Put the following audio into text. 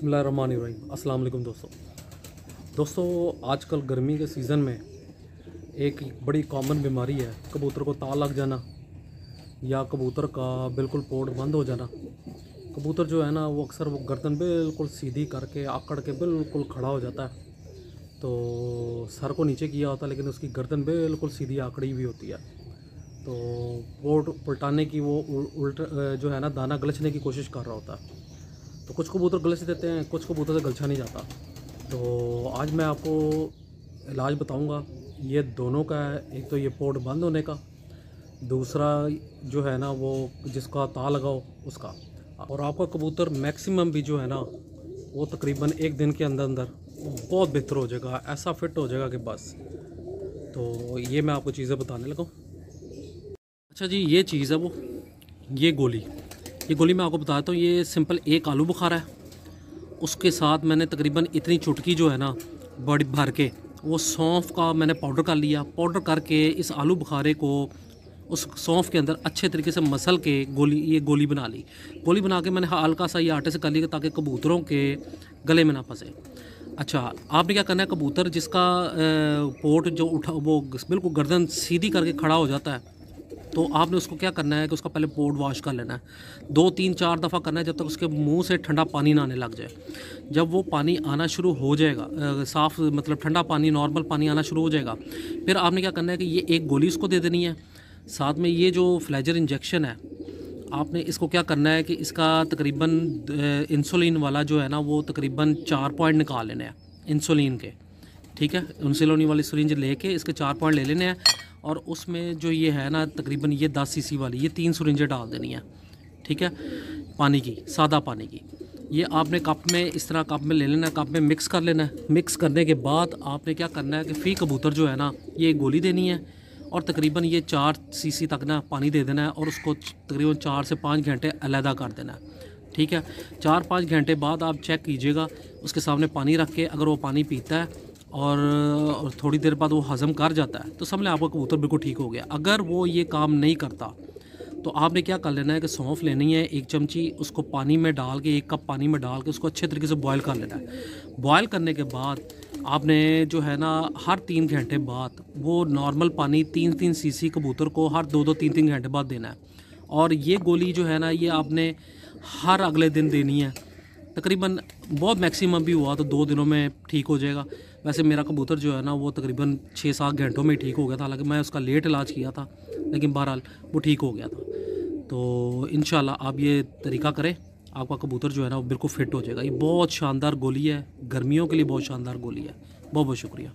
बिस्मिल्लाहिर्रहमानिर्रहीम। अस्सलाम वालेकुम दोस्तों आजकल गर्मी के सीज़न में एक बड़ी कॉमन बीमारी है कबूतर को ताव लग जाना या कबूतर का बिल्कुल पोट बंद हो जाना। कबूतर जो है ना वो अक्सर वो गर्दन बिल्कुल सीधी करके आकड़ के बिल्कुल खड़ा हो जाता है, तो सर को नीचे किया होता है लेकिन उसकी गर्दन बिल्कुल सीधी आकड़ी हुई होती है। तो पोट पलटाने की वो उल्टा जो है ना दाना गलचने की कोशिश कर रहा होता है। तो कुछ कबूतर गलच देते हैं, कुछ कबूतर से गलछा नहीं जाता। तो आज मैं आपको इलाज बताऊंगा, ये दोनों का है। एक तो ये पोट बंद होने का, दूसरा जो है ना वो जिसका ताव लगाओ उसका। और आपका कबूतर मैक्सिमम भी जो है ना वो तकरीबन एक दिन के अंदर अंदर बहुत बेहतर हो जाएगा, ऐसा फिट हो जाएगा कि बस। तो ये मैं आपको चीज़ें बताने लगा। अच्छा जी, ये चीज़ है वो, ये गोली मैं आपको बताता हूँ। ये सिंपल एक आलू बुखारा है, उसके साथ मैंने तकरीबन इतनी चुटकी जो है ना बड़ी भर के वो सौंफ का मैंने पाउडर कर लिया। पाउडर करके इस आलू बुखारे को उस सौंफ के अंदर अच्छे तरीके से मसल के ये गोली बना ली। गोली बना के मैंने हल्का सा ये आटे से कर लिया ताकि कबूतरों के गले में ना फंसे। अच्छा, आपने क्या करना है, कबूतर जिसका पोट जो उठा वो बिल्कुल गर्दन सीधी करके खड़ा हो जाता है, तो आपने उसको क्या करना है कि उसका पहले पोट वॉश कर लेना है। 2-3-4 दफ़ा करना है जब तक उसके मुंह से ठंडा पानी ना आने लग जाए। जब वो पानी आना शुरू हो जाएगा, साफ़ मतलब ठंडा पानी, नॉर्मल पानी आना शुरू हो जाएगा, फिर आपने क्या करना है कि ये एक गोली उसको दे देनी है। साथ में ये जो फ्लेजर इंजेक्शन है, आपने इसको क्या करना है कि इसका तकरीबन इंसुलिन वाला जो है ना वो तकरीबन 4 पॉइंट निकाल लेने हैं इंसुलिन के। ठीक है, इंसुलिन वाली सिरिंज लेके इसके 4 पॉइंट ले लेने हैं और उसमें जो ये है ना तकरीबन ये 10 सीसी वाली ये 3 सिरिंजें डाल देनी है। ठीक है, पानी की, सादा पानी की। ये आपने कप में इस तरह कप में ले लेना है, कप में मिक्स कर लेना है। मिक्स करने के बाद आपने क्या करना है कि फ़ी कबूतर जो है ना ये गोली देनी है और तकरीबन ये 4 सीसी तक ना पानी दे देना है और उसको तकरीबन 4 से 5 घंटे अलहदा कर देना है। ठीक है, 4-5 घंटे बाद आप चेक कीजिएगा, उसके सामने पानी रख के अगर वो पानी पीता है और थोड़ी देर बाद वो हज़म कर जाता है तो समझ लें आपका कबूतर बिल्कुल ठीक हो गया। अगर वो ये काम नहीं करता तो आपने क्या कर लेना है कि सौंफ लेनी है 1 चमची, उसको पानी में डाल के 1 कप पानी में डाल के उसको अच्छे तरीके से बॉयल कर लेना है। बॉयल करने के बाद आपने जो है ना हर 3 घंटे बाद वो नॉर्मल पानी 3-3 सीसी कबूतर को हर 2-2 3-3 घंटे बाद देना है। और ये गोली जो है ना ये आपने हर अगले दिन देनी है। तकरीबन बहुत मैक्सिमम भी हुआ तो 2 दिनों में ठीक हो जाएगा। वैसे मेरा कबूतर जो है ना वो तकरीबन 6-7 घंटों में ठीक हो गया था, हालांकि मैं उसका लेट इलाज किया था लेकिन बहरहाल वो ठीक हो गया था। तो इंशाल्लाह आप ये तरीका करें, आपका कबूतर जो है ना वो बिल्कुल फिट हो जाएगा। ये बहुत शानदार गोली है, गर्मियों के लिए बहुत शानदार गोली है। बहुत बहुत शुक्रिया।